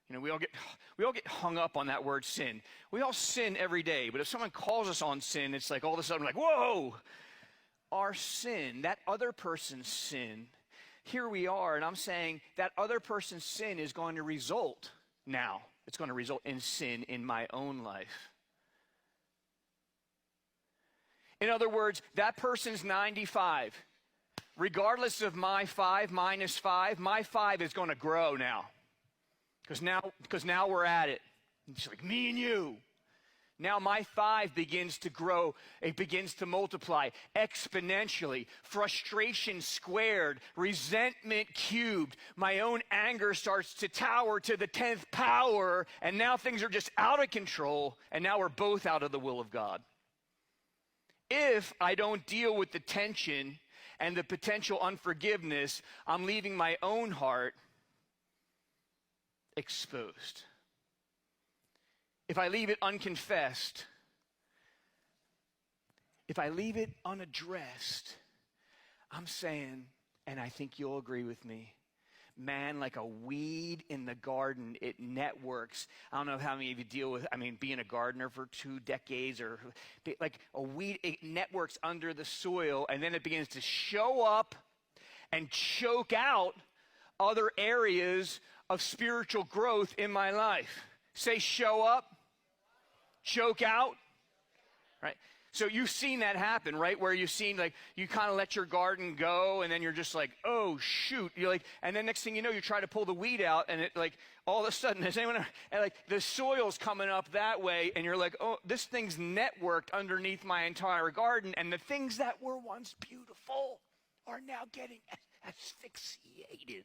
We all get hung up on that word sin. We all sin every day, but if someone calls us on sin, it's like all of a sudden like, whoa, our sin, that other person's sin, here we are, and I'm saying that other person's sin is going to result now. It's going to result in sin in my own life. In other words, that person's 95. Regardless of my 5 minus 5, my 5 is going to grow now. Because now we're at it. It's like me and you. Now my 5 begins to grow. It begins to multiply exponentially. Frustration squared. Resentment cubed. My own anger starts to tower to the 10th power. And now things are just out of control. And now we're both out of the will of God. If I don't deal with the tension and the potential unforgiveness, I'm leaving my own heart exposed. If I leave it unconfessed, if I leave it unaddressed, I'm saying, and I think you'll agree with me, man, like a weed in the garden, it networks. I don't know how many of you deal with, being a gardener for 2 decades or like a weed, it networks under the soil and then it begins to show up and choke out other areas of spiritual growth in my life. Say show up, choke out, right? So you've seen that happen, right? Where you've seen like you kind of let your garden go and then you're just like, oh shoot. You're like, and then next thing you know, you try to pull the weed out and it like all of a sudden, has anyone ever, and like the soil's coming up that way and you're like, oh, this thing's networked underneath my entire garden and the things that were once beautiful are now getting asphyxiated.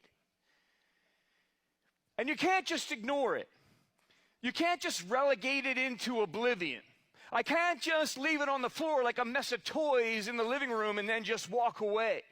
And you can't just ignore it. You can't just relegate it into oblivion. I can't just leave it on the floor like a mess of toys in the living room and then just walk away.